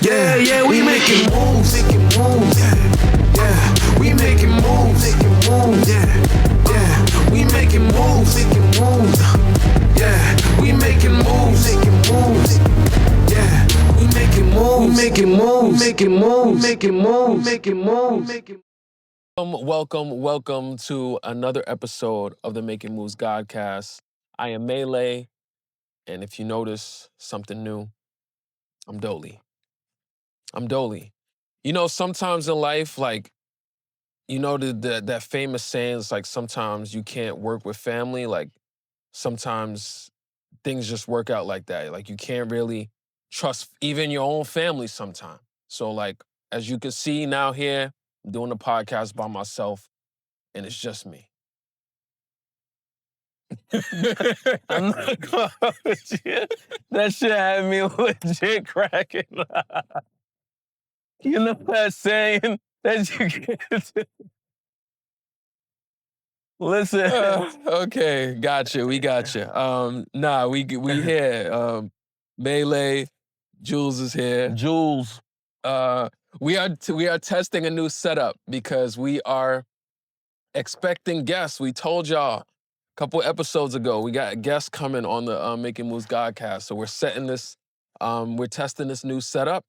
Yeah, yeah, we making moves. Yeah, we making moves. Yeah, we making moves. Yeah, we making moves. Yeah, we making moves. Welcome to another episode of the Making Moves Godcast. I am Melee, and if you notice something new, I'm Dolly. You know, sometimes in life, like, you know, that famous saying is like sometimes you can't work with family. Like sometimes things just work out like that. Like you can't really trust even your own family sometimes. So like, as you can see now here, I'm doing the podcast by myself and it's just me. I'm not gonna that shit had me legit cracking. You know that saying that you get. Listen. Okay, gotcha. We gotcha. We here. Melee, Jules is here. Jules. We are testing a new setup because we are expecting guests. We told y'all a couple episodes ago we got guests coming on the Making Moves Godcast. So we're we're testing this new setup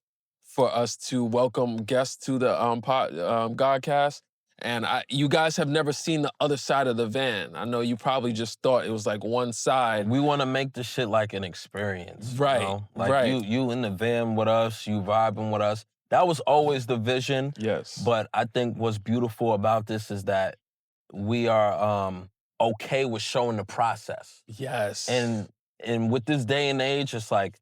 for us to welcome guests to the Godcast. And you guys have never seen the other side of the van. I know you probably just thought it was like one side. We want to make this shit like an experience. Right, You know? Like right. you in the van with us, you vibing with us. That was always the vision. Yes. But I think what's beautiful about this is that we are okay with showing the process. Yes. And with this day and age, it's like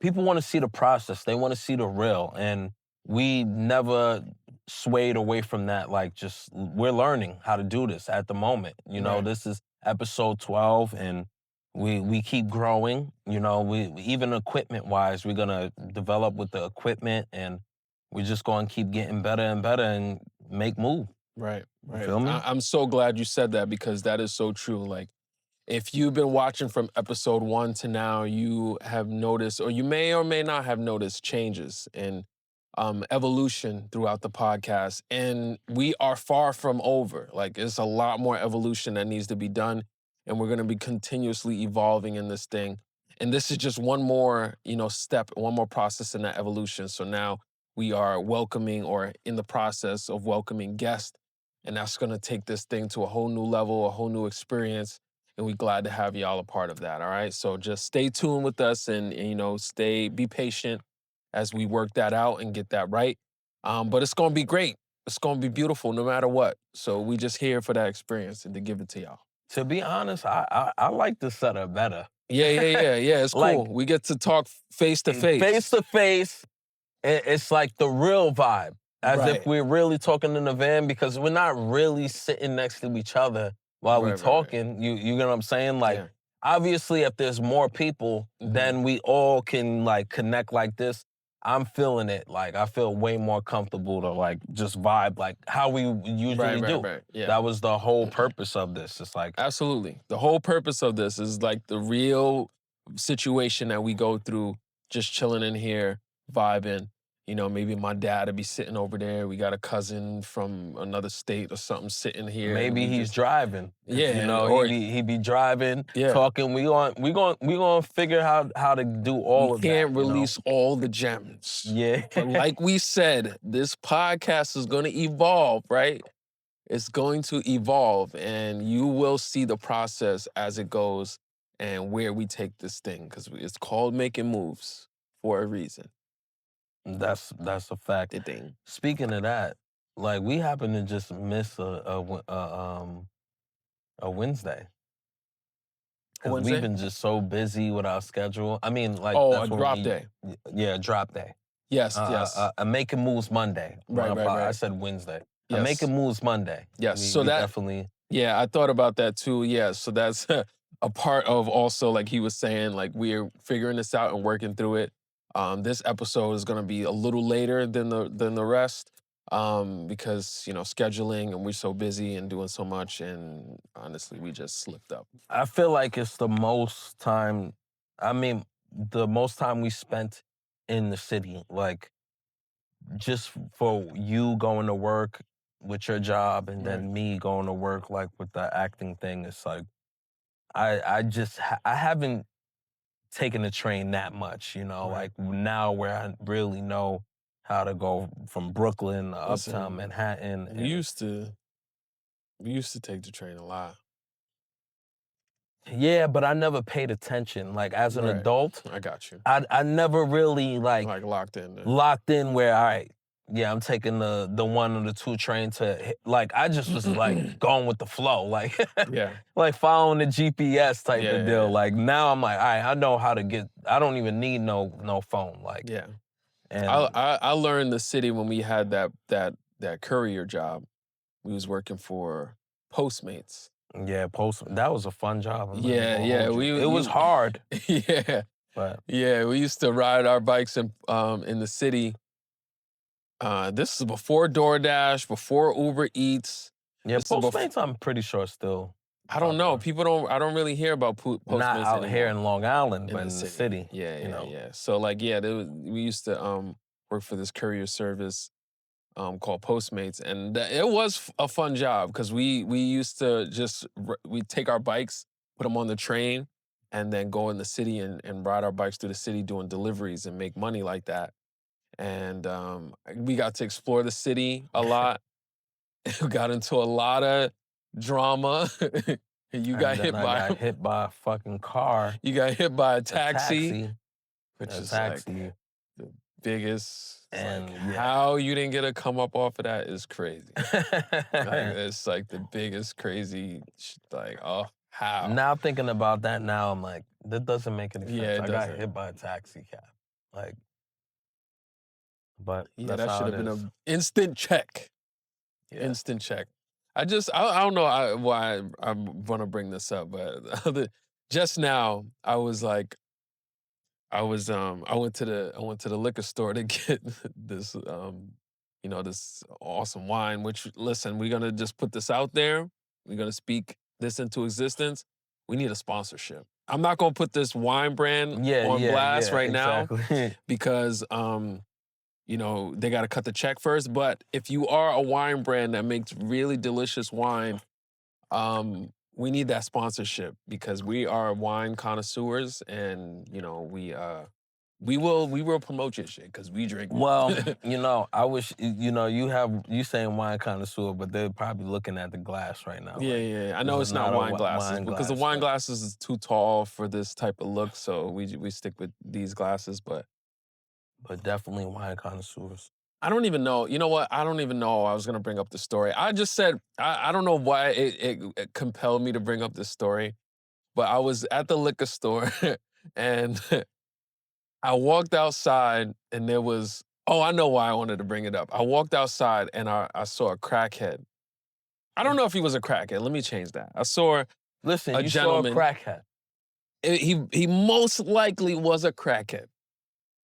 people want to see the process. They want to see the real. And we never swayed away from that. Like, just we're learning how to do this at the moment. You know, Right. This is episode 12, and we keep growing. You know, we even equipment wise, we're gonna develop with the equipment, and we're just gonna keep getting better and better and make move. Right. You feel me? I'm so glad you said that because that is so true. Like, if you've been watching from episode 1 to now, you have noticed, or you may or may not have noticed changes in evolution throughout the podcast. And we are far from over. Like, there's a lot more evolution that needs to be done. And we're going to be continuously evolving in this thing. And this is just one more, step, one more process in that evolution. So now we are welcoming or in the process of welcoming guests. And that's going to take this thing to a whole new level, a whole new experience. And we're glad to have y'all a part of that, all right? So just stay tuned with us and be patient as we work that out and get that right. But it's going to be great. It's going to be beautiful no matter what. So we just here for that experience and to give it to y'all. To be honest, I like the setup better. Yeah. It's cool. Like, we get to talk face to face. Face to face. It's like the real vibe. As Right. if we're really talking in the van, because we're not really sitting next to each other while we're talking. Right. You know what I'm saying? Like, Yeah. Obviously, if there's more people, then we all can like connect like this. I'm feeling it. Like, I feel way more comfortable to like just vibe like how we usually do. Right. Yeah. That was the whole purpose of this. It's like, absolutely. The whole purpose of this is like the real situation that we go through, just chilling in here, vibing. You know, maybe my dad would be sitting over there. We got a cousin from another state or something sitting here. Maybe he's driving. Yeah, You know, or he be driving, Yeah. talking. We gonna figure out how to do all of that. we can't release all the gems. Yeah. But like we said, this podcast is going to evolve, right? It's going to evolve, and you will see the process as it goes and where we take this thing, because it's called Making Moves for a reason. That's a fact. The thing. Speaking of that, like, we happen to just miss a Wednesday. Because we've been just so busy with our schedule. I mean, like, a drop day. Yeah, drop day. Yes. A Making Moves Monday. Right. I said Wednesday. Yes. A Making Moves Monday. Yes. We So that definitely. Yeah, I thought about that too. Yeah, so that's a part of also, like he was saying, like we're figuring this out and working through it. This episode is going to be a little later than the rest because scheduling, and we're so busy and doing so much, and honestly, we just slipped up. I feel like it's the most time. I mean, the most time we spent in the city. Like, just for you going to work with your job and then Right. me going to work like with the acting thing, it's like I haven't taken the train that much, you know, Right. like now where I really know how to go from Brooklyn to Uptown Listen, Manhattan. we And used to we used to take the train a lot. yeah, but I never paid attention. Like as an Right. adult, I got you. I never really Like locked in there. locked in where, all right, yeah, I'm taking the 1 or the 2 train to like I just was like going with the flow, like Yeah. like following the GPS type Yeah, of yeah, deal. yeah. Like now I'm like, all right, I know how to get. I don't even need no phone. Like Yeah. I, and I I learned the city when we had that courier job. We was working for Postmates. yeah, post that was a fun job. I'm not even Yeah, gonna yeah. hold you. We It was you hard, yeah. but Yeah, we used to ride our bikes in the city. This is before DoorDash, before Uber Eats. yeah, This is before Postmates. I'm pretty sure still I don't know. popular. People don't I don't really hear about Not Postmates out here anymore in Long Island, in but the in the city. city, Yeah, you yeah, know. yeah. So like yeah, we used to work for this courier service called Postmates, and it was a fun job because we used to just we take our bikes, put them on the train, and then go in the city and ride our bikes through the city doing deliveries and make money like that. And we got to explore the city a lot. We got into a lot of drama. You got And then hit I by got hit by a fucking car, you got hit by a a taxi, taxi, which a is like taxi, the biggest. It's like and yeah. how you didn't get a come up off of that is crazy. Like it's like the biggest crazy. Like oh how? Now thinking about that now, I'm like, that doesn't make any Yeah, sense. it I got doesn't. hit by a taxi cab. Like, but Yeah, that's that how should it have been is. a instant check. Yeah. Instant check. I don't know why I want to bring this up, but just now I was like I went to the liquor store to get this this awesome wine. Which listen, we're gonna just put this out there. We're gonna speak this into existence. We need a sponsorship. I'm not gonna put this wine brand Yeah, on yeah, blast yeah, right now exactly. because they got to cut the check first. But if you are a wine brand that makes really delicious wine, we need that sponsorship because we are wine connoisseurs, and we will promote your shit because we drink Well, it. I wish you saying wine connoisseur, but they're probably looking at the glass right now. Yeah, Like, yeah, yeah. I this know is it's not not a wine glasses wine because the glass, wine but glasses is too tall for this type of look, so we stick with these glasses. But definitely wine connoisseurs. I don't even know. You know what? I don't even know. I was gonna bring up the story. I just said I don't know why it compelled me to bring up this story, but I was at the liquor store and I walked outside and there was. Oh, I know why I wanted to bring it up. I walked outside and I saw a crackhead. I don't know if he was a crackhead. Let me change that. I saw Listen, a you saw a gentleman. crackhead. He most likely was a crackhead.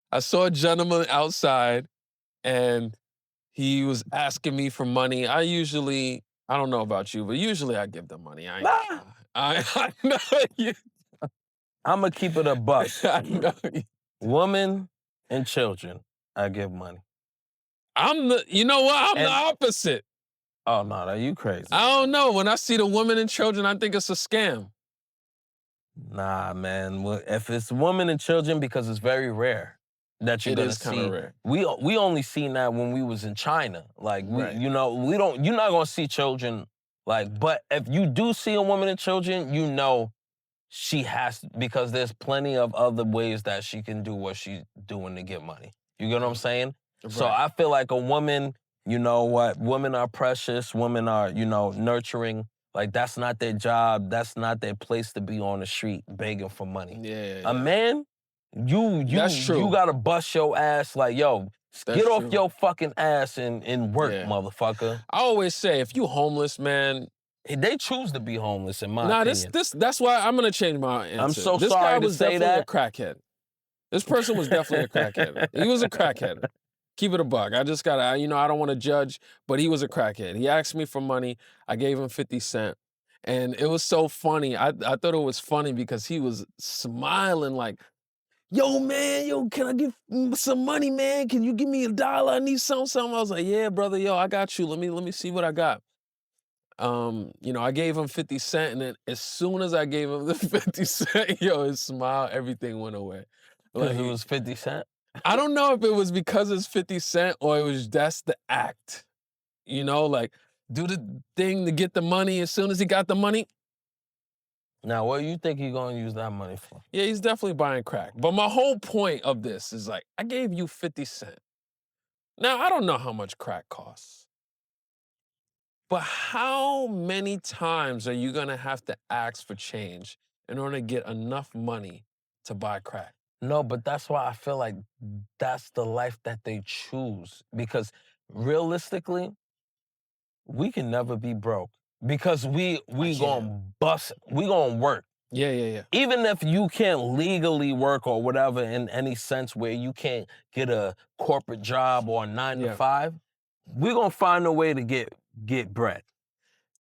I saw a gentleman outside and he was asking me for money. I don't know about you, but usually I give them money. I ain't gonna Nah, lie. I know you. I'm gonna keep it a buck. I know you. Women and children, I give money. You know what? I'm the And opposite. oh no, are you crazy? I don't know. When I see the women and children, I think it's a scam. Nah, man. If it's women and children, because it's very rare that you're It gonna is kind of see. rare. We only seen that when we was in China. Like Right. we don't. You're not gonna see children. Like, but if you do see a woman and children, she has because there's plenty of other ways that she can do what she's doing to get money. You get what I'm saying? So Right. I feel like a woman, you know what? Women are precious. Women are, nurturing. Like that's not their job. That's not their place to be on the street begging for money. Yeah, yeah, A yeah. man, That's you true. gotta bust your ass like, yo, That's get off true. your fucking ass and work, Yeah. motherfucker. I always say if you homeless, man, They choose to be homeless, in my nah, opinion. that's why I'm gonna change my I'm answer. so This guy sorry to was say definitely a that. crackhead. This person was definitely a crackhead. He was a crackhead. Keep it a buck. I just gotta, I don't want to judge, but he was a crackhead. He asked me for money. I gave him 50 cents. And it was so funny. I thought it was funny because he was smiling like, yo, man, yo, can I get some money, man? Can you give me $1? I need something. I was like, yeah, brother, yo, I got you. Let me see what I got. I gave him 50 cents, and then as soon as I gave him the 50 cents, yo, his smile, everything went away. Because it Like, was 50 Cent? I don't know if it was because it's 50 Cent or it was that's the act. Like, do the thing to get the money. As soon as he got the money, Now, what do you think he's gonna use that money for? yeah, he's definitely buying crack. But my whole point of this is like, I gave you 50 cents. Now, I don't know how much crack costs. But how many times are you gonna have to ask for change in order to get enough money to buy crack? No, but that's why I feel like that's the life that they choose. Because realistically, we can never be broke. Because we gonna bust, we gonna work. Yeah. Even if you can't legally work or whatever in any sense where you can't get a corporate job or a 9 to 5, we're gonna find a way to get bread.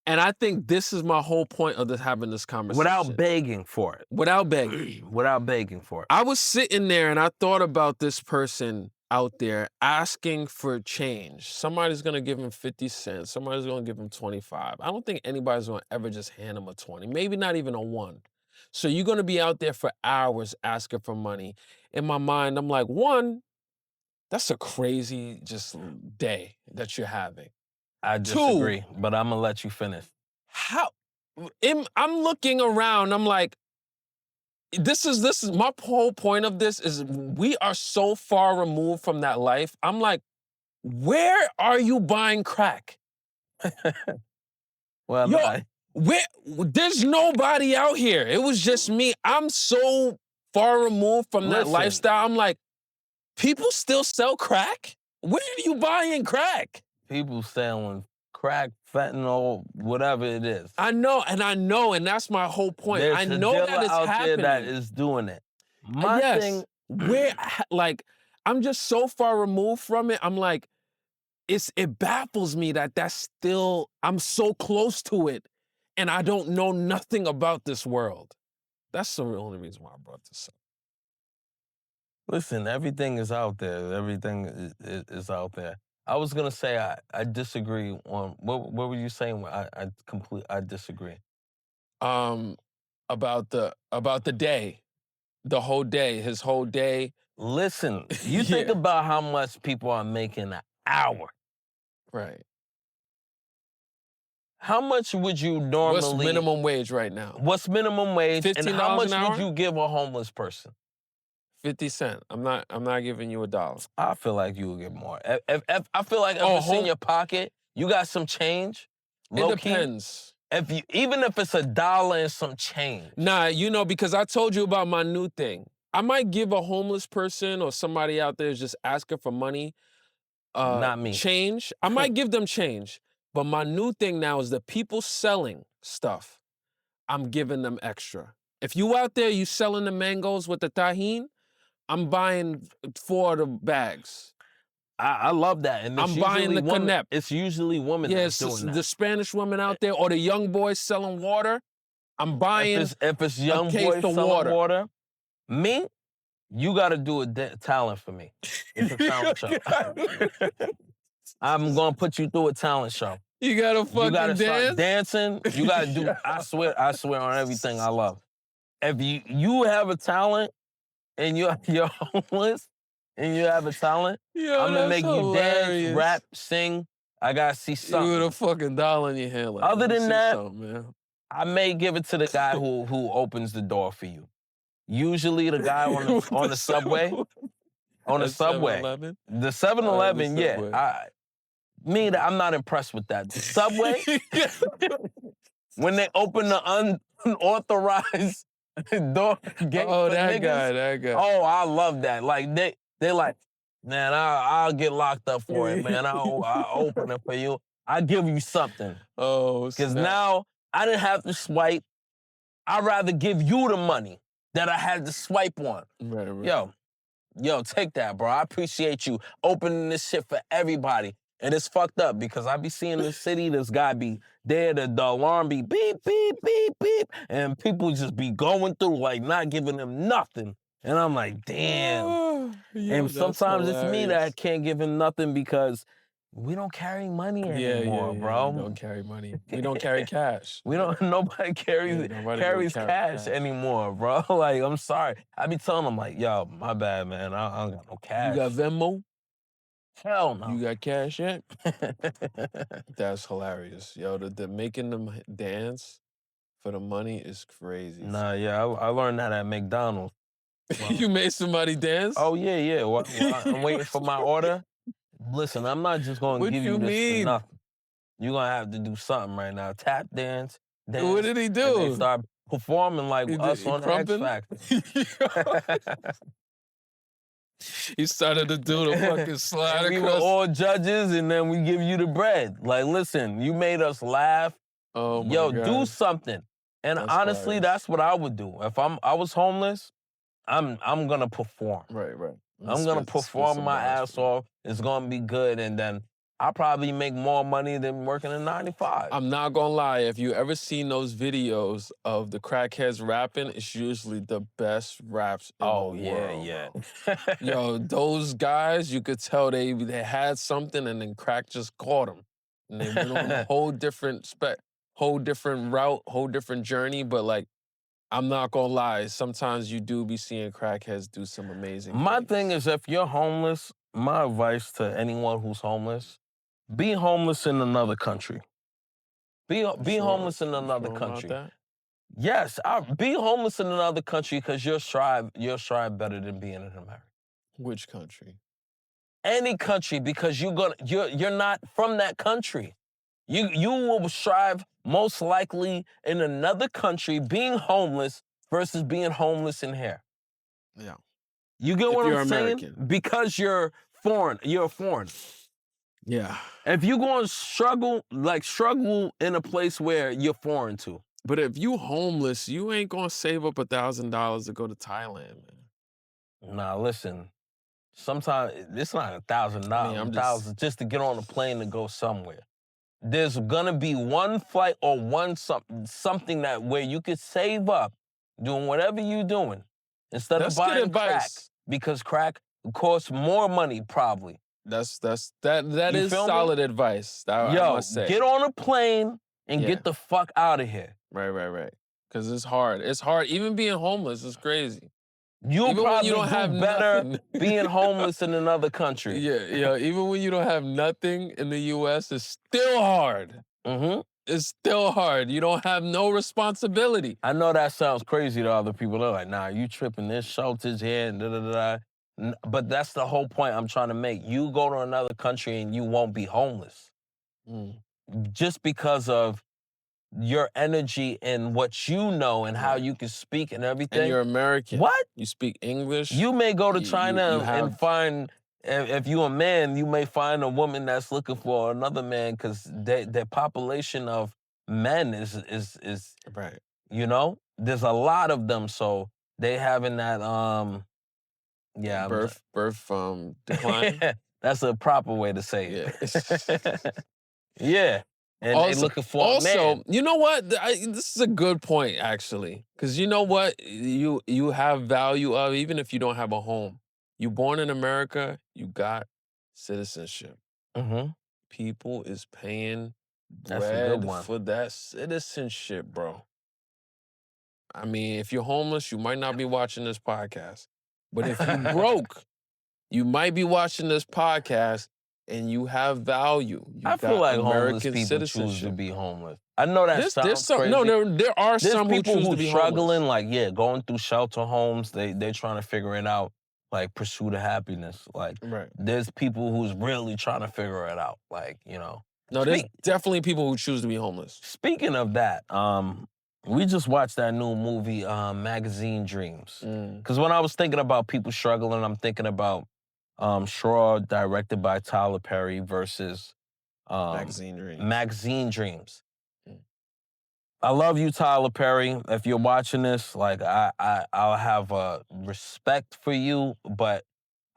And I think this is my whole point of having this conversation. Without begging for it. Without begging. Without begging for it. I was sitting there and I thought about this person out there asking for change. Somebody's gonna give him 50 cents. Somebody's gonna give him 25. I don't think anybody's gonna ever just hand him a 20, maybe not even a 1. So you're gonna be out there for hours asking for money. In my mind, I'm like, 1, that's a crazy just day that you're having. I disagree, but I'm gonna let you finish. I'm looking around, I'm like, this is my whole point of this is we are so far removed from that life. I'm like, where are you buying crack? Well, there's nobody out here. It was just me. I'm so far removed from that lifestyle. I'm like, people still sell crack? Where are you buying crack? People selling crack, fentanyl, whatever it is. I know, and that's my whole point. There's I a know dealer that it's out happening. there that is doing it. My thing, I'm just so far removed from it. I'm like, it baffles me that that's still, I'm so close to it, and I don't know nothing about this world. That's the only reason why I brought this up. Listen, everything is out there. Everything is out there. I was gonna say I disagree on what were you saying? I disagree. About the day, the whole day, his whole day. Listen, you think about how much people are making an hour. Right. How much would you normally? What's minimum wage right now? What's minimum wage? $15 and how much an hour? would you give a homeless person? 50 cents. I'm not giving you $1. I feel like you would get more. If I feel like if it's in your pocket, you got some change. It depends. Even if it's $1 and some change. Nah, because I told you about my new thing. I might give a homeless person or somebody out there just asking for money, not me, change. I might give them change. But my new thing now is the people selling stuff, I'm giving them extra. If you out there, you selling the mangoes with the tajin, I'm buying 4 of the bags. I love that. And I'm buying the connect. It's usually women that's doing that. The Spanish women out there or the young boys selling water, I'm buying if it's young boys selling water, me, you got to do a talent for me. It's a talent show. I'm going to put you through a talent show. You got to fucking dance? Start dancing. You got to do, I swear on everything I love. If you have a talent and you're homeless and you have a talent, I'm going to make you dance, rap, sing. I got to see something. You with a fucking dollar in your hand. Like, other than that, man. I may give it to the guy who opens the door for you. Usually the guy on the subway. On the subway. 7-Eleven? The 7-Eleven, yeah. I'm not impressed with that. The subway, when they open the unauthorized door gate for that niggas, guy. Oh, I love that. Like they're like, man, I'll get locked up for it, man. I'll open it for you. I'll give you something. Oh, because now I didn't have to swipe. I'd rather give you the money that I had to swipe on. Right. Yo, take that, bro. I appreciate you opening this shit for everybody. And it's fucked up because I be seeing the city, this guy be there, the alarm be beep, beep, beep, beep, and people just be going through like not giving them nothing. And I'm like, damn. Yo, And that's sometimes it's me hilarious. that can't give him nothing because we don't carry money anymore, We bro. don't carry money. We don't carry cash. We don't. Nobody carries nobody really carries carry cash anymore, bro. Like, I'm sorry. I be telling them like, yo, my bad, man. I don't got no cash. You got Venmo? Hell no. You got cash yet? That's hilarious. Yo, the making them dance for the money is crazy. Nah, yeah, I learned that at McDonald's. Wow. You made somebody dance? Oh, yeah. While I'm waiting for my order. Listen, I'm not just going to give you this for nothing. You're going to have to do something right now. Tap dance. What did he do? And they start performing like us on the Xfactor. He started to do the fucking slide across. We were all judges, and then we give you the bread. Like, listen, you made us laugh. Oh my God. do something. And honestly, hilarious. That's what I would do. If I was homeless, I'm gonna perform. Right. I'm gonna perform my ass off. It's gonna be good, and then I'll probably make more money than working in 9 to 5. I'm not gonna lie. If you ever seen those videos of the crackheads rapping, it's usually the best raps in the world. Yeah. Yo, those guys, you could tell they had something, and then crack just caught them, and they went on a whole different route, whole different journey. But like, I'm not gonna lie. Sometimes you do be seeing crackheads do some amazing My things. thing is, if you're homeless, my advice to anyone who's homeless, be homeless in another country. Be homeless in another country. Yes, be homeless in another country because you'll strive better than being in America. Which country? Any country, because you're not from that country. You will strive most likely in another country being homeless versus being homeless in here. Yeah. You get what I'm saying? American. Because you're foreign. You're a foreigner. Yeah. If you're going to struggle in a place where you're foreign to. But if you homeless, you ain't gonna save up $1,000 to go to Thailand, man. Nah, listen. Sometimes it's not $1,000. Just to get on a plane to go somewhere. There's gonna be one flight or something that where you could save up doing whatever you're doing instead of buying crack, because crack costs more money probably. That is solid advice. I must say. Get on a plane and get the fuck out of here. Right. Because it's hard. It's hard. Even being homeless is crazy. You'll probably do better being homeless in another country. Yeah. Even when you don't have nothing in the U.S., it's still hard. Mm-hmm. It's still hard. You don't have no responsibility. I know that sounds crazy to other people. They're like, nah, you tripping. There's shelters here and da-da-da. But that's the whole point I'm trying to make. You go to another country and you won't be homeless. Just because of your energy and what you know and how you can speak and everything. And you're American. What? You speak English. You may go to China and find, if you're a man, you may find a woman that's looking for another man because their population of men is right. You know, there's a lot of them, so they having that birth decline. That's a proper way to say it. Yeah. And also, they looking for a man. You know what? This is a good point, actually. Because you know what? You have value of, even if you don't have a home. You born in America, you got citizenship. Mm-hmm. People is paying That's a good bread one. for that citizenship, bro. I mean, if you're homeless, you might not be watching this podcast. But if you broke, you might be watching this podcast and you have value. I feel like homeless people choose to be homeless. I know that sounds crazy. No, there are some people who choose to be struggling, homeless. Going through shelter homes. They're trying to figure it out, pursue the happiness. There's people who's really trying to figure it out, No, there's definitely people who choose to be homeless. Speaking of that, we just watched that new movie, Magazine Dreams. Because when I was thinking about people struggling, I'm thinking about Shaw, directed by Tyler Perry, versus Magazine Dreams. I love you, Tyler Perry. If you're watching this, I'll have a respect for you, but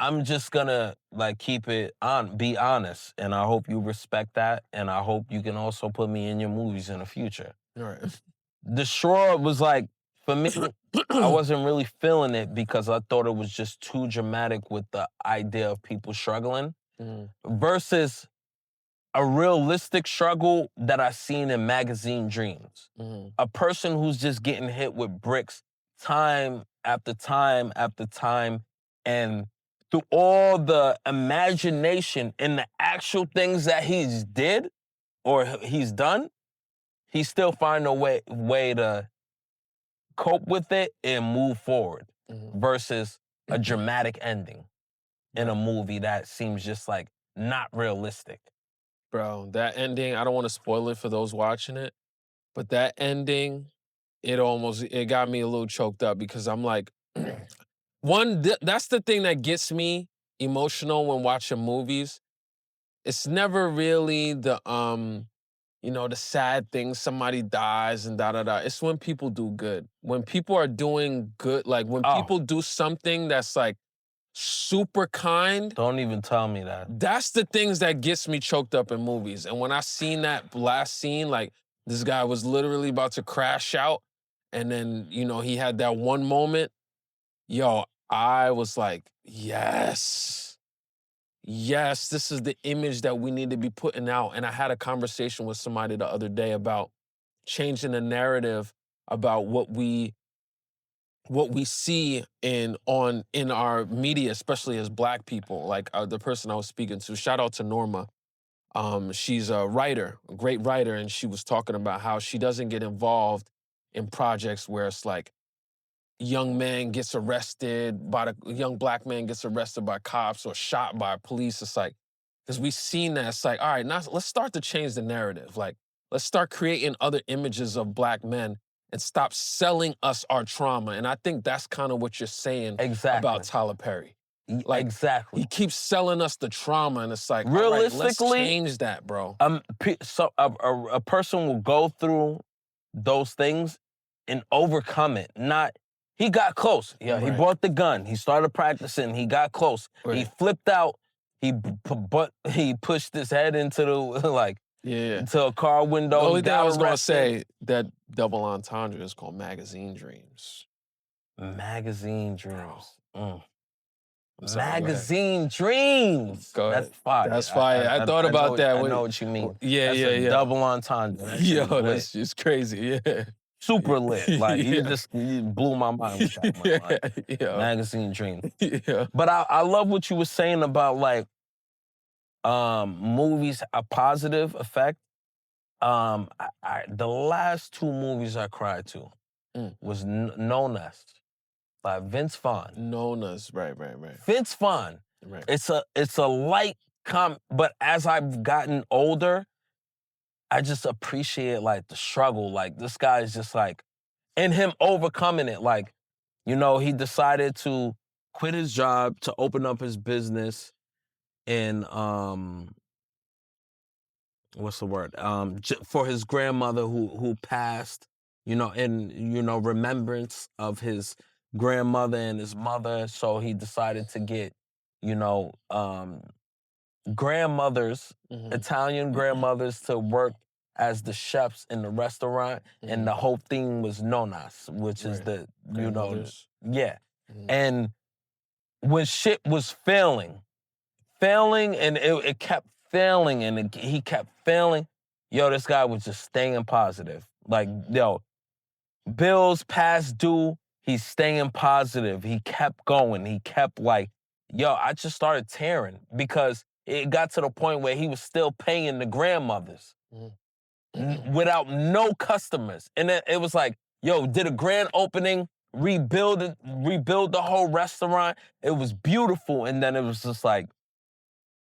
I'm just gonna keep it on, be honest, and I hope you respect that, and I hope you can also put me in your movies in the future. All right. The Shaw was For me, I wasn't really feeling it because I thought it was just too dramatic with the idea of people struggling versus a realistic struggle that I seen in magazine dreams. A person who's just getting hit with bricks time after time after time, and through all the imagination and the actual things that he's did or he's done, he still find a way to cope with it and move forward versus a dramatic ending in a movie that seems just like not realistic. Bro, that ending, I don't want to spoil it for those watching it, but that ending, it got me a little choked up because I'm like, that's the thing that gets me emotional when watching movies. It's never really the sad thing, somebody dies and da da da. It's when people do good. When people are doing good, like when Oh, people do something that's like super kind, don't even tell me that. that's the things that gets me choked up in movies. And when I seen that last scene, like this guy was literally about to crash out, and then, he had that one moment, yo, I was like, yes. Yes, this is the image that we need to be putting out. And I had a conversation with somebody the other day about changing the narrative about what we see in our media, especially as Black people. Like the person I was speaking to, shout out to Norma. She's a writer, a great writer, and she was talking about how she doesn't get involved in projects where it's like young man gets arrested young Black man gets arrested by cops or shot by police. It's like, because we've seen that. It's like, all right, now let's start to change the narrative. Like, let's start creating other images of Black men and stop selling us our trauma. And I think that's kind of what you're saying about Tyler Perry. Like, exactly. he keeps selling us the trauma, and it's like, realistically, all right, let's change that, bro. So a person will go through those things and overcome it. Not, he got close. Yeah, he bought the gun. He started practicing. He got close. Right. He flipped out. He pushed his head into the into a car window. The only thing I was gonna say, that double entendre is called magazine dreams. Magazine dreams. Magazine dreams. Go ahead. That's fire. That's fire. I thought about that. I know what you mean. Yeah, That's a double entendre. Yo, that's just crazy. Yeah. Super lit. Like, you blew my mind with that one. Like, magazine dreams. Yeah. But I love what you were saying about like movies, a positive effect. The last two movies I cried to was No Nest by Vince Vaughn. No Nest, right. Vince Vaughn. Right. It's a light but as I've gotten older, I just appreciate like the struggle. Like, this guy is just like, and him overcoming it. Like, he decided to quit his job to open up his business in what's the word? For his grandmother who passed, in remembrance of his grandmother and his mother. So he decided to get, grandmothers, Italian grandmothers, to work as the chefs in the restaurant, and the whole thing was nonas, which is the and when shit was failing, and it kept failing, and he kept failing. Yo, this guy was just staying positive. Like, yo, bills past due, he's staying positive. He kept going. He kept like, yo, I just started tearing because it got to the point where he was still paying the grandmothers without no customers. And then it was like, yo, did a grand opening, rebuild the whole restaurant. It was beautiful. And then it was just like,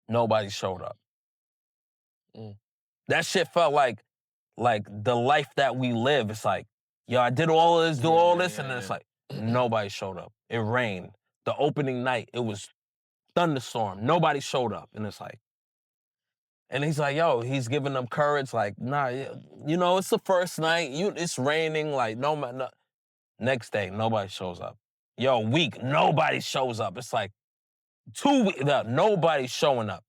nobody showed up. That shit felt like the life that we live. It's like, yo, I did all this, and then it's like, nobody showed up. It rained. The opening night, it was thunderstorm. Nobody showed up. And it's like, and he's like, yo, he's giving them courage. Like, nah, it's the first night. It's raining. Like, no. Next day, nobody shows up. Yo, week, nobody shows up. It's like 2 weeks, nobody's showing up.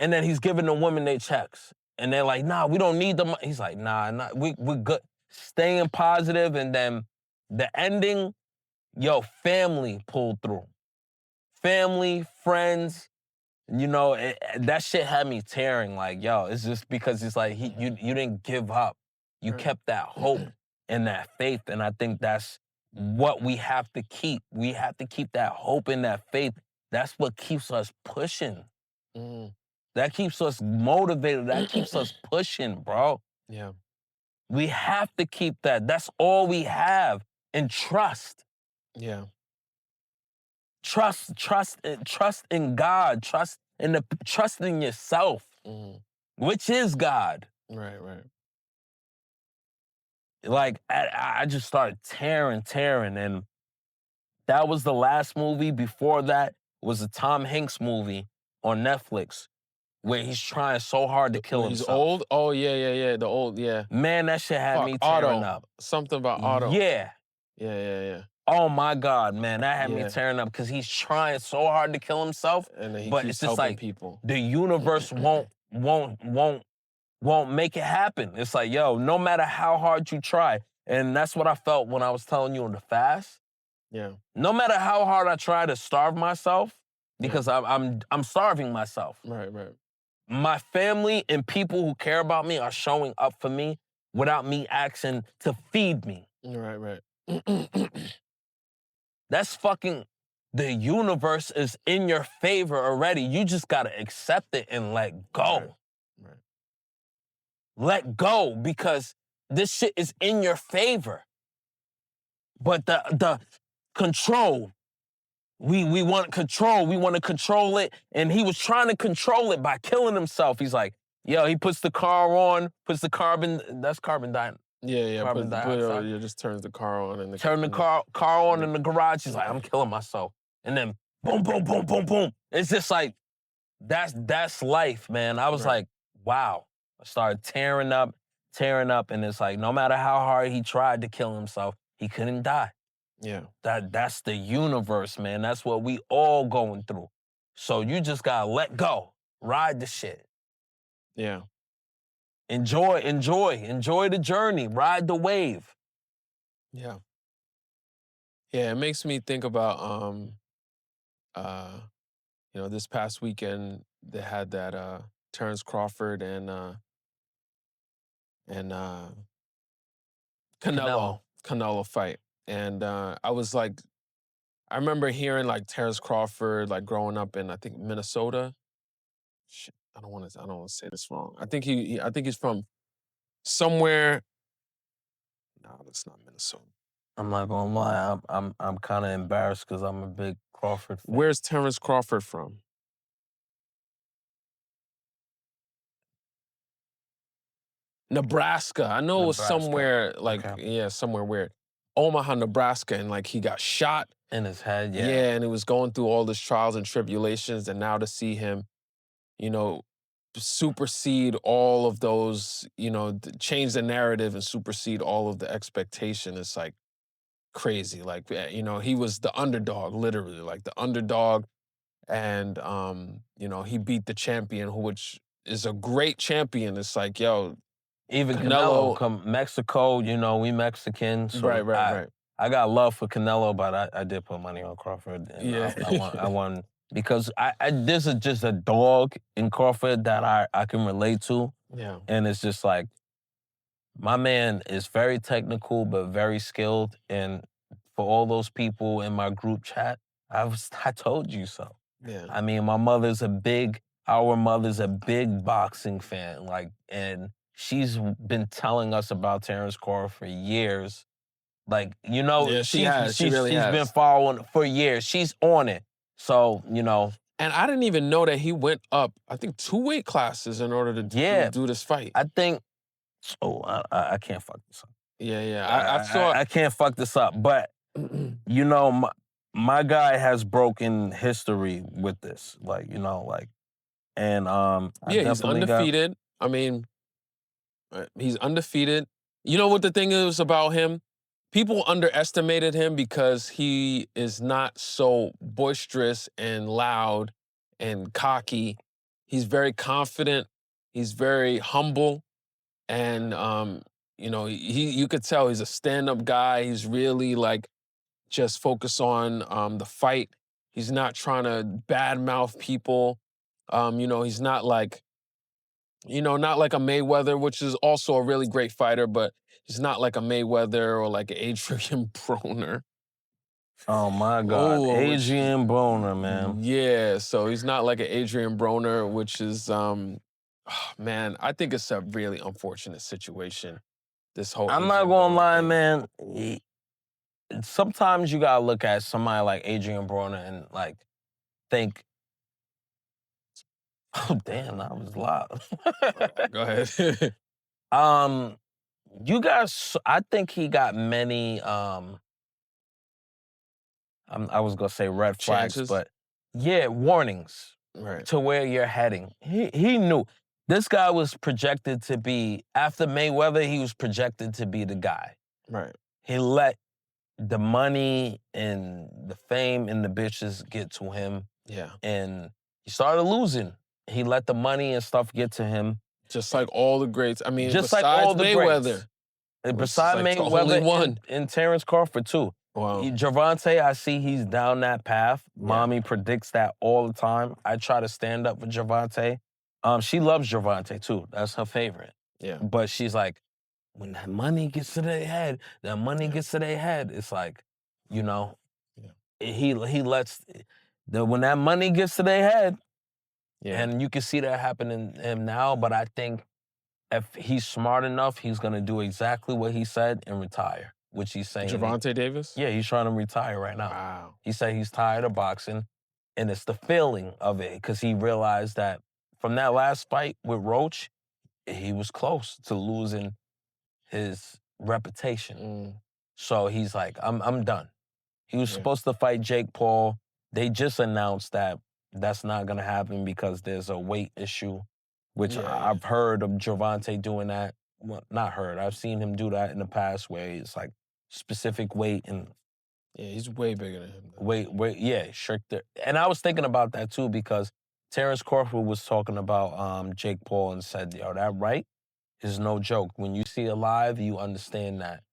And then he's giving the women their checks. And they're like, nah, we don't need the money. He's like, nah, we good. Staying positive, and then The ending, yo, family pulled through. Family, friends, that shit had me tearing. Like, yo, it's just because it's like you didn't give up. You Right. kept that hope and that faith, and I think that's what we have to keep. We have to keep that hope and that faith. That's what keeps us pushing. Mm. That keeps us motivated. That keeps us pushing, bro. Yeah. We have to keep that. That's all we have. And trust. Yeah. Trust in God. Trust in yourself, Mm. which is God. Right. Right. Like I just started tearing, and that was the last movie. Before that was a Tom Hanks movie on Netflix where he's trying so hard to kill When he's himself. old. Oh yeah. Yeah. Yeah. The old. Yeah. Man, that shit had Fuck. me tearing Otto. up. Something about Otto. Yeah. Yeah. Yeah. Yeah. Oh my God, man, that had me Yeah. tearing up because he's trying so hard to kill himself, And then he but it's keeps just helping like people. the universe won't make it happen. It's like, yo, no matter how hard you try, and that's what I felt when I was telling you on the fast. Yeah. No matter how hard I try to starve myself, Yeah. because I'm starving myself. Right. Right. My family and people who care about me are showing up for me without me asking to feed me. Right. Right. That's fucking, the universe is in your favor already. You just gotta accept it and let go. Right. Let go, because this shit is in your favor. But the control, we want control. We want to control it. And he was trying to control it by killing himself. He's like, yo, he puts the car on, puts the that's carbon dioxide. Yeah. Yeah. Carbon dioxide. It just turns the car on and Turn the car on in the garage. He's like, I'm killing myself. And then boom, boom, boom, boom, boom. It's just like, that's life, man. I was Right. like, wow. I started tearing up, and it's like, no matter how hard he tried to kill himself, he couldn't die. Yeah. That's the universe, man. That's what we all going through. So you just gotta let go. Ride the shit. Yeah. Enjoy the journey. Ride the wave. Yeah. Yeah. It makes me think about this past weekend they had that Terrence Crawford and Canelo fight. And I was like, I remember hearing like Terrence Crawford like growing up in, I think, Minnesota. Shit, I don't want to say this wrong. I think I think he's from somewhere. No, that's not Minnesota. I'm not gonna lie, I'm kind of embarrassed because I'm a big Crawford fan. Where's Terrence Crawford from? Nebraska. I know it was somewhere like, Okay. somewhere weird. Omaha, Nebraska, and like he got shot. In his head, yeah. Yeah, and it was going through all this trials and tribulations, and now to see him, you know, supersede all of those, change the narrative and supersede all of the expectation. It's like crazy. Like, he was the underdog, literally, like the underdog. And, he beat the champion, which is a great champion. It's like, yo, Even Canelo. Canelo, Mexico, we Mexican. So Right. I got love for Canelo, but I did put money on Crawford. And Yeah. I won because there's just a dog in Crawford that I can relate to. Yeah. And it's just like, my man is very technical, but very skilled. And for all those people in my group chat, I told you so. Yeah. I mean, our mother's a big boxing fan, like, and she's been telling us about Terrence Crawford for years. Like, Yeah, she has. She really she's has. been following for years. She's on it. So, And I didn't even know that he went up, I think, 2 weight classes in order to do this fight. I think, I can't fuck this up. Yeah. I can't fuck this up, but my guy has broken history with this, and he's undefeated. I mean, he's undefeated. You know what the thing is about him? People underestimated him because he is not so boisterous and loud and cocky. He's very confident. He's very humble. And you know, you could tell he's a stand-up guy. He's really like just focused on the fight. He's not trying to badmouth people. You know, he's not like, you know, not like a Mayweather, which is also a really great fighter, but he's not like a Mayweather or like an Adrian Broner. Oh my God, Oh, which Adrian Broner, man. yeah, so he's not like an Adrian Broner, which is man, I think it's a really unfortunate situation. This whole I'm not Adrian gonna Broner lie, thing. man. Sometimes you gotta look at somebody like Adrian Broner and like think, oh damn, that was loud. Go ahead. um, you guys, I think he got many. I was gonna say red flags, Chances? but yeah, warnings Right, to where you're heading. He knew this guy was projected to be after Mayweather. He was projected to be the guy. right. He let the money and the fame and the bitches get to him, Yeah. and he started losing. He let the money and stuff get to him, Just like all the greats. I mean, just like all besides the greats. Mayweather, And which is beside like the only Mayweather one. and Terrence Crawford too. Wow. Javante, I see he's down that path. Yeah. Mommy predicts that all the time. I try to stand up for Javante. She loves Javante too. That's her favorite. Yeah. But she's like, when that money gets to their head, that money gets to their head. It's like, you know, Yeah. he lets when that money gets to their head, Yeah. and you can see that happening in him now. But I think if he's smart enough, he's gonna do exactly what he said and retire, which he's saying. Javante Davis? Yeah, he's trying to retire right now. Wow. He said he's tired of boxing, and it's the feeling of it because he realized that from that last fight with Roach, he was close to losing his reputation. Mm, So he's like, I'm done. He was yeah. supposed to fight Jake Paul. They just announced that that's not gonna happen because there's a weight issue, which Yeah. I've heard of Javante doing that. Well, not heard. I've seen him do that in the past where it's like specific weight and Yeah, he's way bigger than him. Though. weight, yeah, stricter. And I was thinking about that too because Terrence Crawford was talking about Jake Paul and said, yo, that right is no joke. When you see it live, you understand that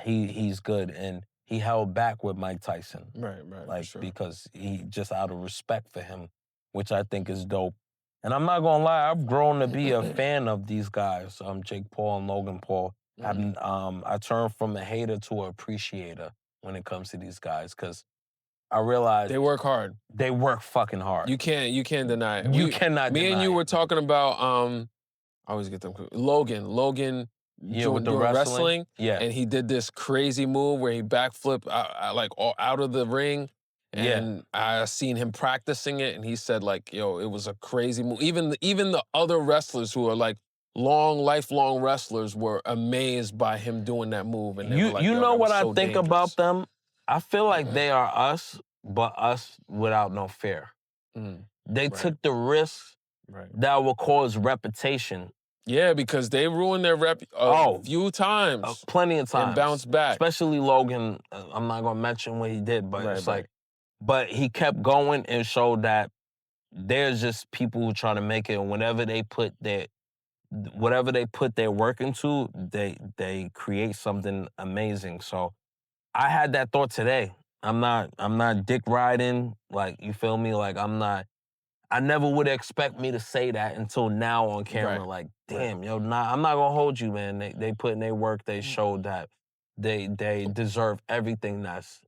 he's good. And he held back with Mike Tyson. Right, for Like, sure. because he just out of respect for him, which I think is dope. And I'm not gonna lie, I've grown to be a fan of these guys, Jake Paul and Logan Paul. I turned from a hater to an appreciator when it comes to these guys, because I realized They work hard. they work fucking hard. You can't deny it. You cannot Me and deny you it, were man. talking about I always get them Logan Yeah, with the doing wrestling? Yeah. and he did this crazy move where he backflipped like out of the ring. Yeah. And I seen him practicing it, and he said like, "Yo, it was a crazy move." Even the other wrestlers who are like lifelong wrestlers were amazed by him doing that move, and they were like, You "Yo, know that was what I so think dangerous." about them? I feel like they are us, but us without no fear. Mm, They right. took the risks right. that will cause reputation. Yeah, because they ruined their rep few times Plenty of times. and bounced back. Especially Logan. I'm not gonna mention what he did, but it's like, but he kept going and showed that there's just people who try to make it, and whatever they put their work into, they create something amazing. So I had that thought today. I'm not dick riding, like, you feel me? Like, I never would expect me to say that until now on camera. Right. Like, damn, yo, I'm not gonna hold you, man. They put in their work. They showed that they deserve everything that's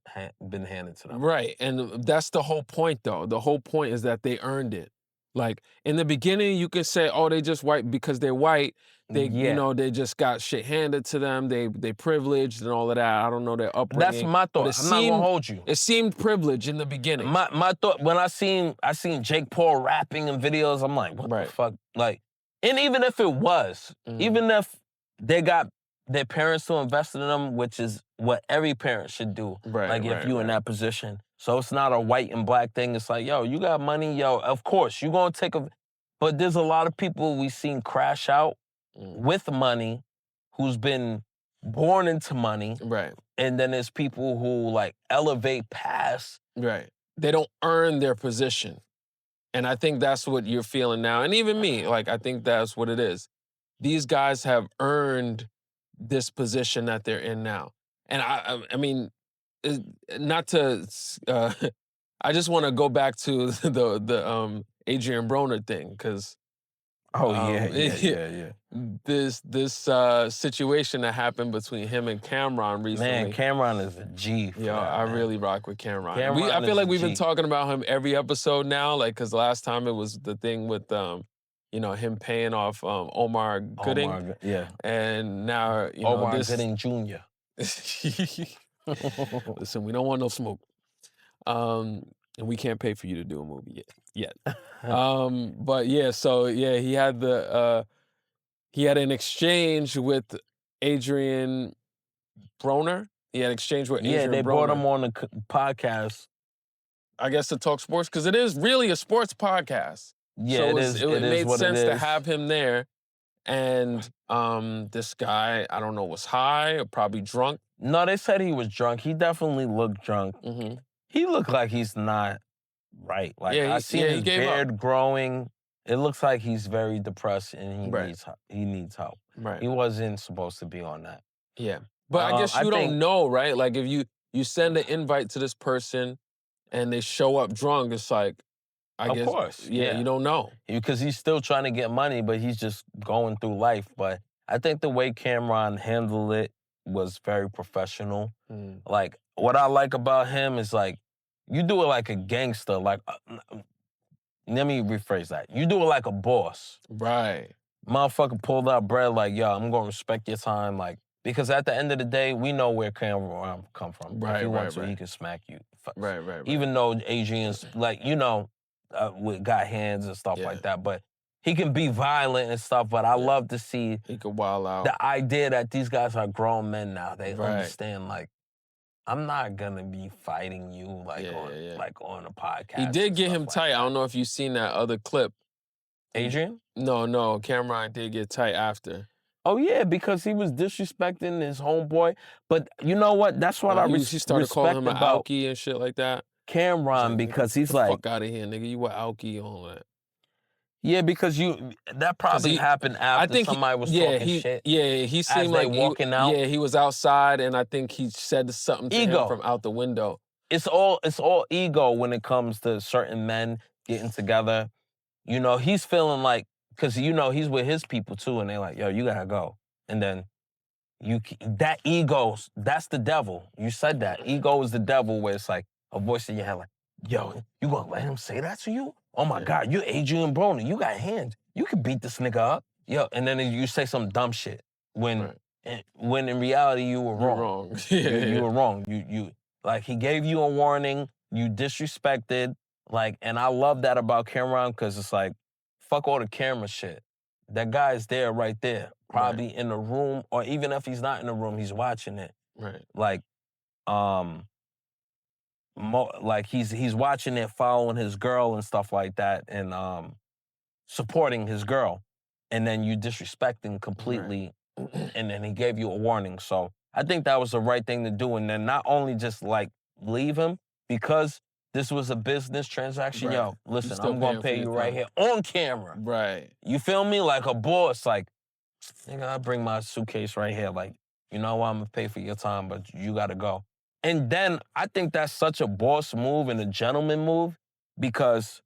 been handed to them. Right, and that's the whole point, though. The whole point is that they earned it. Like in the beginning, you could say, "Oh, they just white because they're white." They, Yeah. they just got shit handed to them. They privileged and all of that. I don't know their upbringing. That's my but thought. I'm not gonna hold you. It seemed privilege in the beginning. My thought when I seen Jake Paul rapping in videos, I'm like, what the fuck? Like, and even if it was, even if they got their parents to invest in them, which is what every parent should do. Right, like, if right, you in right. that position. So it's not a white and black thing. It's like, yo, you got money, yo, of course, you gonna take a... But there's a lot of people we seen crash out with money who's been born into money. Right, And then there's people who, like, elevate past. right. They don't earn their position. And I think that's what you're feeling now. And even me, like, I think that's what it is. These guys have earned this position that they're in now. And I mean, not to, I just want to go back to the Adrian Broner thing because Oh yeah. this situation that happened between him and Camron Man, recently. Camron is a G for Yeah, that, I man. really rock with Camron. I Camron feel is like a we've been G. talking about him every episode now, like because last time it was the thing with him paying off Omar Gooding, Omar, yeah. and now Omar this. Gooding Jr. Listen, we don't want no smoke, and we can't pay for you to do a movie yet. But yeah, so yeah, he had an exchange with Adrian Broner. He had an exchange with Adrian Yeah, they Broner. brought him on the podcast. I guess to talk sports because it is really a sports podcast. Yeah, so it made sense to have him there. And this guy, I don't know, was high or probably drunk. No, they said he was drunk. He definitely looked drunk. Mm-hmm. He looked like he's not right. Like Yeah, I seen his beard growing. It looks like he's very depressed and he needs help. Right. He wasn't supposed to be on that. Yeah. But I guess you don't know, right? Like if you send an invite to this person and they show up drunk, it's like, I guess. Of course. Yeah, you don't know. Because he's still trying to get money, but he's just going through life. But I think the way Camron handled it was very professional. Like, what I like about him is like, you do it like a gangster. Like, let me rephrase that. You do it like a boss. Right. Motherfucker pulled out bread like, yo, I'm going to respect your time. Like, because at the end of the day, we know where Camron come from. Right, if he wants to, he can smack you. Right. Even though Adrian's, like, got hands and stuff like that, but he can be violent and stuff, but I love to see he could wild out. The idea that these guys are grown men now. They understand, like, I'm not gonna be fighting you like on a podcast. He did get him tight. I don't know if you've seen that other clip. Adrian? No, Camron did get tight after. Oh yeah, because he was disrespecting his homeboy. But you know what? That's what I he started calling him an alky and shit like that. Camron, because he's like, fuck out of here, nigga. You were alky and all that. Yeah, because that probably happened after somebody was talking shit. Yeah, he seemed like walking out. Yeah, he was outside, and I think he said something to him from out the window. It's all ego when it comes to certain men getting together. You know, he's feeling like, because he's with his people too, and they're like, yo, you gotta go. And then that ego, that's the devil. You said that. Ego is the devil, where it's like a voice in your head like, yo, you gonna let him say that to you? Oh my God, you're Adrian Broner. You got hands. You can beat this nigga up. Yo, and then you say some dumb shit when in reality you were wrong. You were wrong. You like, he gave you a warning. You disrespected. Like, and I love that about Camron, because it's like, fuck all the camera shit. That guy's there right there, probably in the room, or even if he's not in the room, he's watching it. Right. Like, like he's watching it, following his girl and stuff like that, and supporting his girl, and then you disrespecting completely, and then he gave you a warning. So I think that was the right thing to do, and then not only just like leave him, because this was a business transaction. Yo, listen, I'm gonna pay you right here on camera. Right. You feel me? Like a boss. Like, nigga, I bring my suitcase right here. Like, you know what? I'm gonna pay for your time, but you gotta go. And then I think that's such a boss move and a gentleman move, because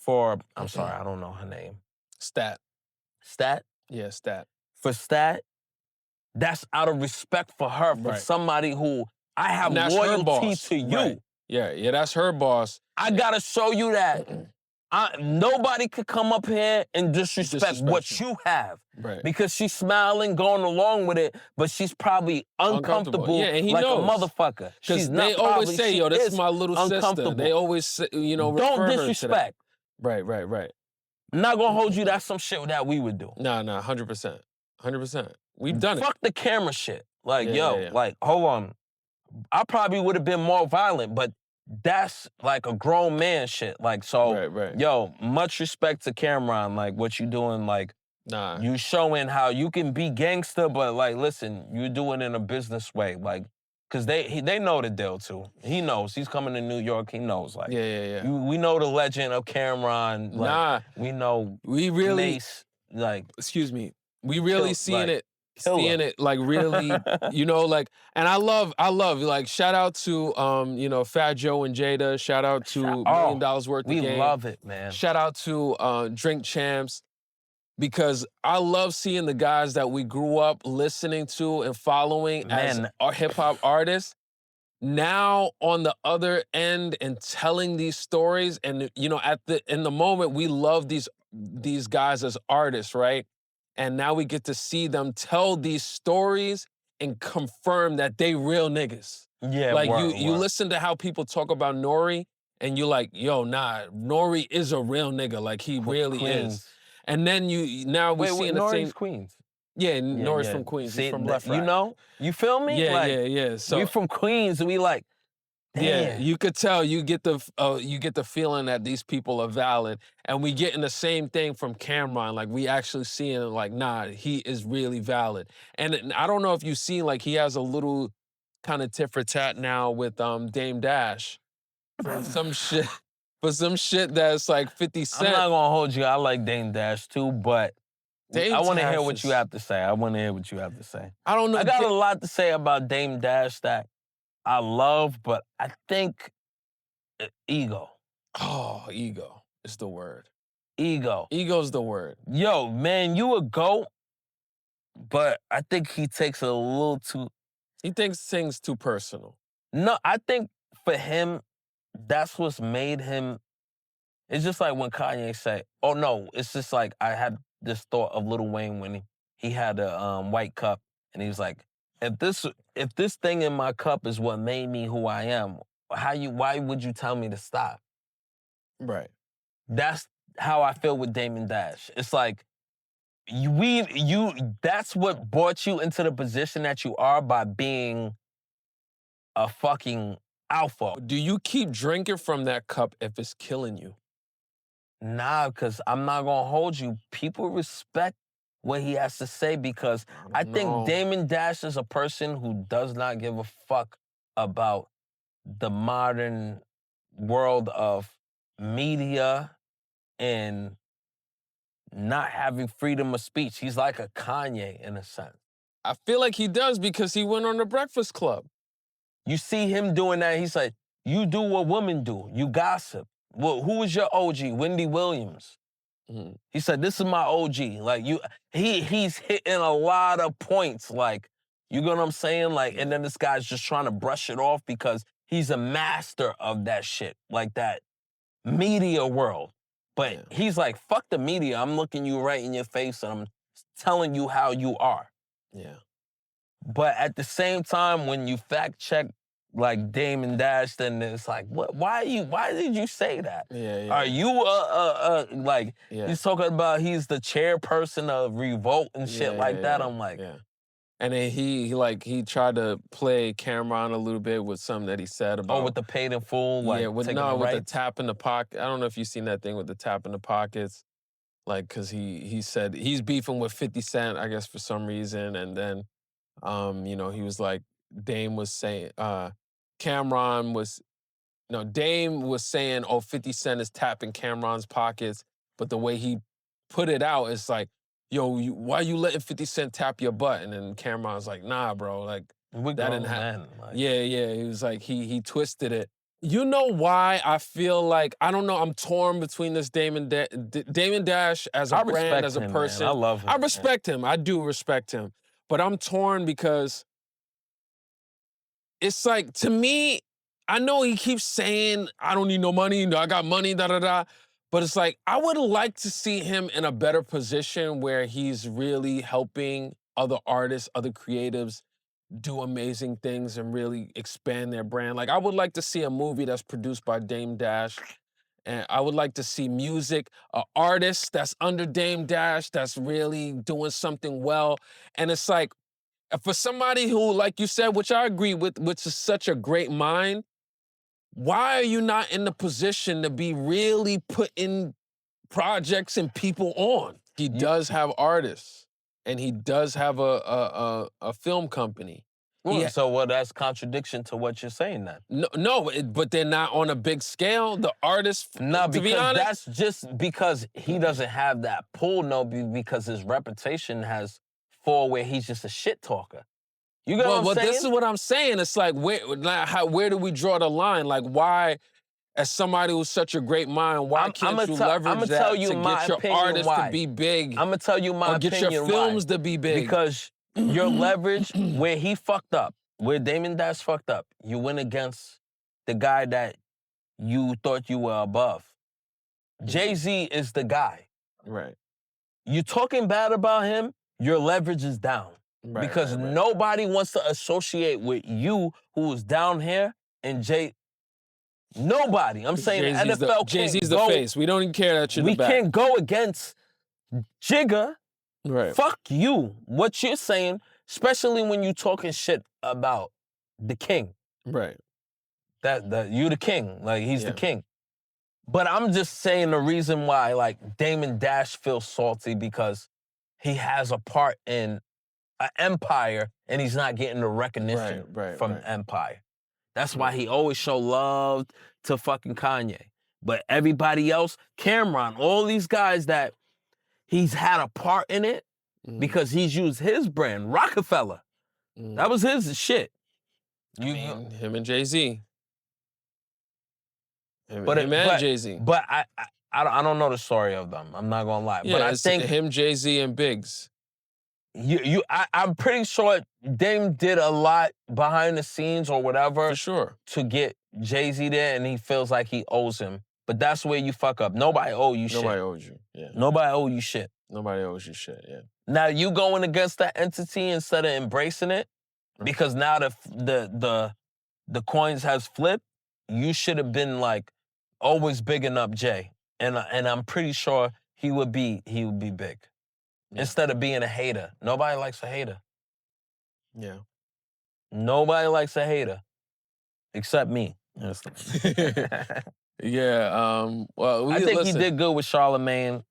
I'm sorry, I don't know her name. Stat? Yeah, Stat. For Stat, that's out of respect for her, for somebody who I have loyalty to you. Right. Yeah, that's her boss. I gotta show you that. Nobody could come up here and disrespect what you have. Right. Because she's smiling, going along with it, but she's probably uncomfortable Yeah, and he like knows. a motherfucker. Because they always say, yo, this is my little sister. They always say, don't disrespect. Right. I'm not gonna hold you, that's some shit that we would do. Nah, 100%. 100%. We've done it. Fuck the camera shit. Like, like, hold on. I probably would have been more violent, but that's like a grown man shit. Like, so, yo, much respect to Camron. Like, what you doing, like, you showing how you can be gangster, but like, listen, you do it in a business way. Like, because they know the deal too. He knows. He's coming to New York. He knows. Like, we know the legend of Camron. Like, we know we really Mace, like, excuse me. We really seen it Killer. seeing it like really, like, and I love like shout out to Fat Joe and Jada, shout out to $1 Million Worth of We Game, love it, man. shout out to Drink Champs, because I love seeing the guys that we grew up listening to and following as Man, our hip hop artists now on the other end and telling these stories. And in the moment we love these guys as artists, right? And now we get to see them tell these stories and confirm that they real niggas. yeah, Like word, you word. listen to how people talk about Nori and you're like, yo, nah, Nori is a real nigga. Like he really Queens. is. And then now we Wait, seeing the Nori's same. Queens. Yeah, Yeah, Nori's yeah. from Queens. See, He's from Left Rack. you feel me? Yeah, Like, yeah. we So from Queens, we like, yeah, damn. you could tell. You get the feeling that these people are valid, and we getting the same thing from Camron. Like we actually seeing like, nah, he is really valid. And I don't know if you see like he has a little kind of tit for tat now with Dame Dash for some shit that's like 50 I'm Cent. not gonna hold you. I like Dame Dash too, but Dame I want to hear Dash what you is- have to say. I want to hear what you have to say. I don't know. I got a lot to say about Dame Dash that I love, but I think ego. Oh, ego is the word. Ego. Ego's the word. Yo, man, you a GOAT, but I think he takes it a little too. He thinks things too personal. No, I think for him, that's what's made him. It's just like when Kanye say, "Oh no," it's just like I had this thought of Lil Wayne when he had a white cup, and he was like, "If this thing in my cup is what made me who I am, why would you tell me to stop?" Right. That's how I feel with Damon Dash. It's like that's what brought you into the position that you are by being a fucking alpha. Do you keep drinking from that cup if it's killing you? Nah, because I'm not gonna hold you. People respect what he has to say because I think know. Damon Dash is a person who does not give a fuck about the modern world of media and not having freedom of speech. He's like a Kanye in a sense. I feel like he does because he went on the Breakfast Club. You see him doing that, he's like, you do what women do. You gossip. Well, who was your OG? Wendy Williams. Mhm. He said, this is my OG. Like he's hitting a lot of points. Like, you know what I'm saying? Like, and then this guy's just trying to brush it off because he's a master of that shit. Like that media world. But he's like, fuck the media. I'm looking you right in your face and I'm telling you how you are. Yeah. But at the same time, when you fact check like Damon Dash, then it's like, what? Why did you say that? Yeah, yeah. Are you like he's talking about he's the chairperson of Revolt and shit that? I'm like, yeah. And then he tried to play Camron a little bit with something that he said about with the paid in full, like with taking the with the rights. tap in the pocket. I don't know if you've seen that thing with the tap in the pockets. Like, cause he said he's beefing with 50 Cent, I guess, for some reason. And then he was like, Dame was saying, Camron was, no, Dame was saying, oh, 50 Cent is tapping Camron's pockets. But the way he put it out, it's like, yo, why you letting 50 Cent tap your butt? And then Camron's like, nah, bro, like, We that didn't grown happen. men, like. Yeah. He was like, he twisted it. You know why I feel like, I don't know, I'm torn between this Damon Dash as a brand, as a person. Man. I love him. I respect him. I do respect him. But I'm torn because it's like, to me, I know he keeps saying, I don't need no money, I got money, da-da-da. But it's like, I would like to see him in a better position where he's really helping other artists, other creatives do amazing things and really expand their brand. Like, I would like to see a movie that's produced by Dame Dash. And I would like to see music, an artist that's under Dame Dash that's really doing something well. And it's like, for somebody who, like you said, which I agree with, which is such a great mind, why are you not in the position to be really putting projects and people on? He does have artists, and he does have a film company. So that's contradiction to what you're saying then. No, but they're not on a big scale. The artists, No, to be because honest, that's just because he doesn't have that pull. No, because his reputation has fall where he's just a shit talker. You get what I'm saying? This is what I'm saying. It's like, where do we draw the line? Like, why, as somebody who's such a great mind, why can't you leverage that to get your artists to be big? I'm gonna tell you my opinion. Or get your films to be big. Because your leverage, where he fucked up, where Damon Dash fucked up, you went against the guy that you thought you were above. Jay-Z is the guy. Right. You talking bad about him, your leverage is down. Right, because nobody wants to associate with you who is down here and Jay. Nobody. I'm saying NFL Jay-Z's the face. We don't even care that you're the back. We can't go against Jigga. Right. Fuck you. What you're saying, especially when you talking shit about the king. Right. That you the king. Like, he's the king. But I'm just saying the reason why, like, Damon Dash feels salty because he has a part in an empire and he's not getting the recognition from empire. That's why he always show love to fucking Kanye. But everybody else, Camron, all these guys that he's had a part in it because he's used his brand, Rockefeller. That was his shit. Him and Jay-Z. Him and Jay-Z. But I don't know the story of them. I'm not gonna lie. Yeah, but I think him, Jay-Z, and Biggs. I'm pretty sure Dame did a lot behind the scenes or whatever. For sure. To get Jay-Z there, and he feels like he owes him. But that's where you fuck up. Nobody owe you shit. Nobody owes you. Yeah. Nobody owe you shit. Nobody owes you shit. Yeah. Now you going against that entity instead of embracing it, because now the coins has flipped. You should have been like always bigging up Jay, and I'm pretty sure he would be big. Instead of being a hater. Nobody likes a hater. Yeah. Nobody likes a hater. Except me. Yeah. Well, I think he did good with Charlamagne.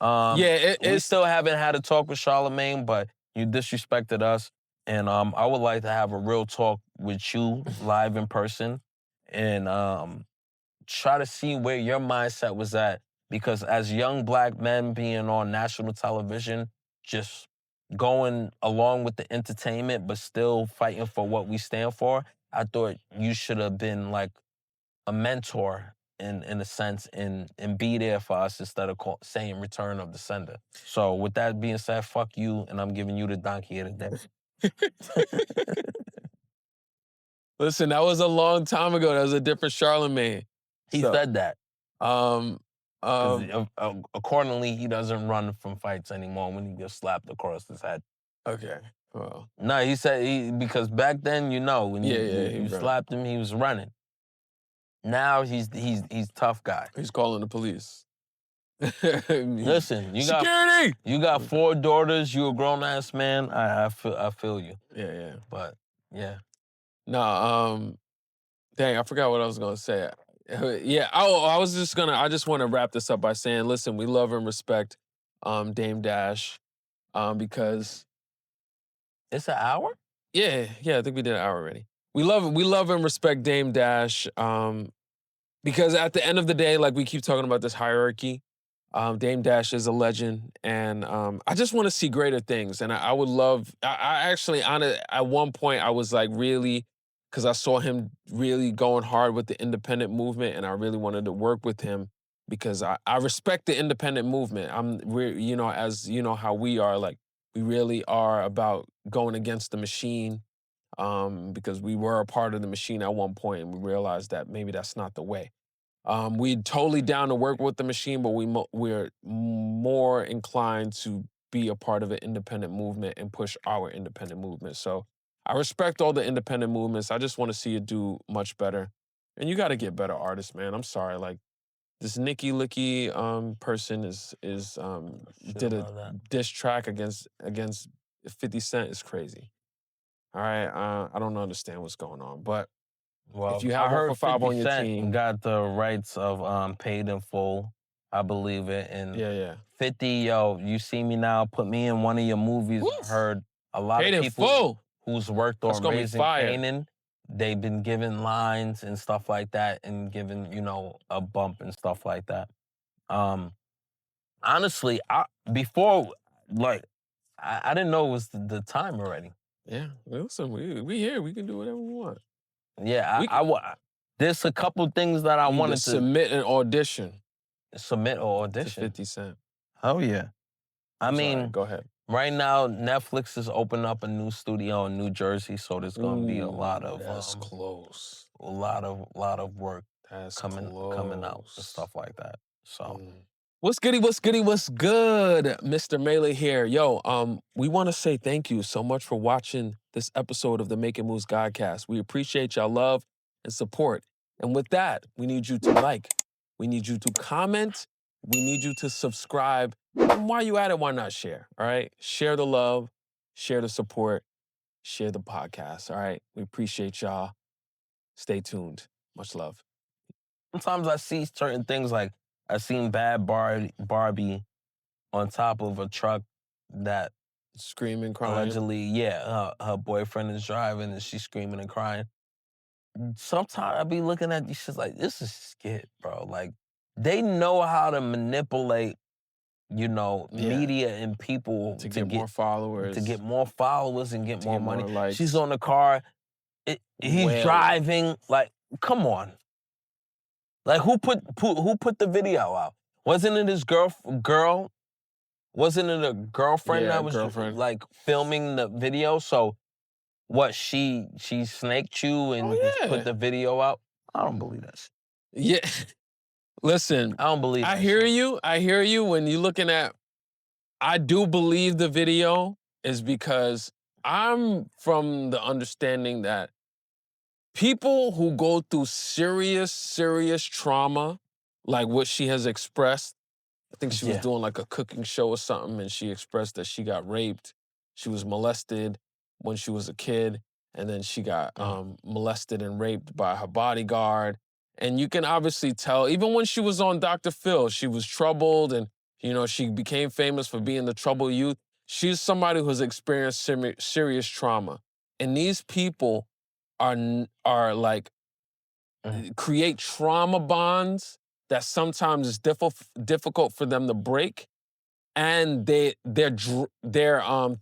We still haven't had a talk with Charlamagne, but you disrespected us. And I would like to have a real talk with you live in person and try to see where your mindset was at. Because as young black men being on national television, just going along with the entertainment, but still fighting for what we stand for, I thought you should have been like a mentor in a sense and be there for us instead of saying return of the sender. So with that being said, fuck you, and I'm giving you the donkey of the day. Listen, that was a long time ago. That was a different Charlamagne. He said that. Accordingly, he doesn't run from fights anymore when he gets slapped across his head. Okay. Well. No, he said because back then, when you slapped him, he was running. Now he's tough guy. He's calling the police. Listen, security. You got 4 daughters. You a grown ass man. I feel you. Yeah. But yeah. No. Dang, I forgot what I was gonna say. Yeah. I just want to wrap this up by saying, listen, we love and respect Dame Dash because it's an hour? Yeah, I think we did an hour already. We love and respect Dame Dash because at the end of the day, like we keep talking about this hierarchy, Dame Dash is a legend, and I just want to see greater things. And I would love, I actually, at one point, I was like really, because I saw him really going hard with the independent movement, and I really wanted to work with him because I respect the independent movement. As you know how we are, like we really are about going against the machine because we were a part of the machine at one point, and we realized that maybe that's not the way. We're totally down to work with the machine, but we're more inclined to be a part of an independent movement and push our independent movement. So I respect all the independent movements. I just want to see it do much better. And you got to get better artists, man. I'm sorry, like this Nicky Licky person did a diss track against 50 Cent is crazy. All right, I don't understand what's going on, but if you have ONE4FIVE on your team, got the rights of Paid in Full, I believe it, and yeah. 50, you see me now, put me in one of your movies. I heard a lot Paid of in people Full. Who's worked on Raising Kanan. They've been given lines and stuff like that, and given a bump and stuff like that. Honestly, I didn't know it was the time already. Yeah, listen, we here. We can do whatever we want. Yeah, We can, there's a couple things that I you need to wanted to submit an audition submit or to audition. 50 Cent. Oh yeah. I I'm sorry. mean, Go ahead. right now Netflix is opening up a new studio in New Jersey, so there's gonna be Ooh, that's close. a lot of work That's coming out and close. stuff like that. So What's goody, what's goody, what's good? Mr. Melee here. Yo, we want to say thank you so much for watching this episode of the Making Moves Godcast. We appreciate y'all love and support. And with that, we need you to like, we need you to comment, we need you to subscribe. And while you at it, why not share? All right? Share the love, share the support, share the podcast. All right? We appreciate y'all. Stay tuned. Much love. sometimes I see certain things like I seen Barbie on top of a truck that Screaming, crying. allegedly, yeah, her boyfriend is driving and she's screaming and crying. Sometimes I be looking at these shit like, this is skit, bro. Like, they know how to manipulate, Yeah. media and people To get more followers. to get more followers and get To more get more money. likes. She's on the car. He's Wailing. driving. Like, come on. Like, who put the video out? Wasn't it his girl? Wasn't it a girlfriend Yeah, that was girlfriend. like filming the video? So what? She snaked you and yeah. put the video out? I don't believe that shit. Yeah. Listen, I don't believe I that hear shit. you. I hear you when you're looking at, I do believe the video is because I'm from the understanding that people who go through serious trauma, like what she has expressed, I think she was Yeah. doing like a cooking show or something, and she expressed that she got raped, she was molested when she was a kid, and then she got molested and raped by her bodyguard. And you can obviously tell, even when she was on Dr. Phil, she was troubled, and she became famous for being the troubled youth. She's somebody who's experienced serious trauma, and these people are like create trauma bonds that sometimes is difficult for them to break, and they're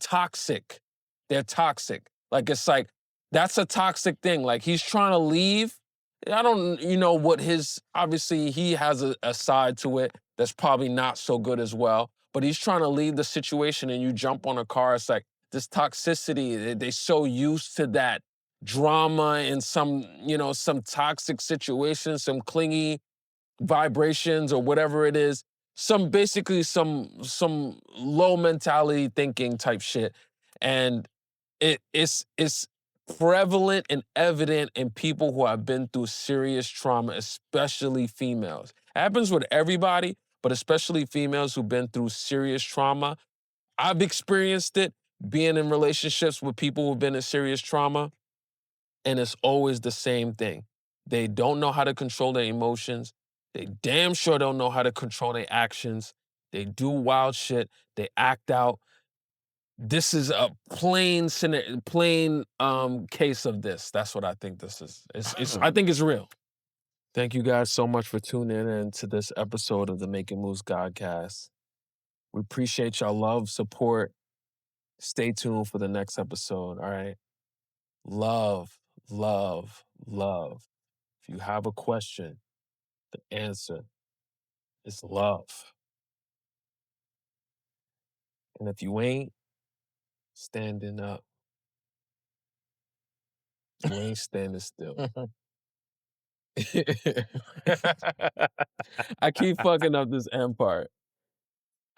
toxic. They're toxic. Like it's like that's a toxic thing. Like he's trying to leave. I don't, what his obviously he has a side to it that's probably not so good as well. But he's trying to leave the situation, and you jump on a car. It's like this toxicity. They're so used to that drama and some toxic situation, some clingy vibrations or whatever it is, basically some low mentality thinking type shit. And it's prevalent and evident in people who have been through serious trauma, especially females. It happens with everybody, but especially females who've been through serious trauma. I've experienced it being in relationships with people who've been in serious trauma. And it's always the same thing. They don't know how to control their emotions. They damn sure don't know how to control their actions. They do wild shit. They act out. This is a plain case of this. That's what I think this is. I think it's real. Thank you guys so much for tuning in to this episode of the Making Moves Godcast. We appreciate y'all love, support. Stay tuned for the next episode, all right? Love, love, love. If you have a question, the answer is love. And if you ain't standing up, you ain't standing still. I keep fucking up this end part.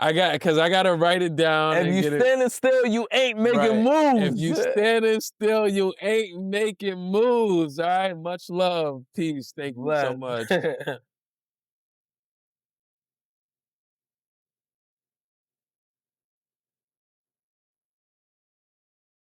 Because I gotta write it down If and you get it. standing still, you ain't making Right. moves. If you standing still, you ain't making moves. All right. Much love. Peace. Thank you so much.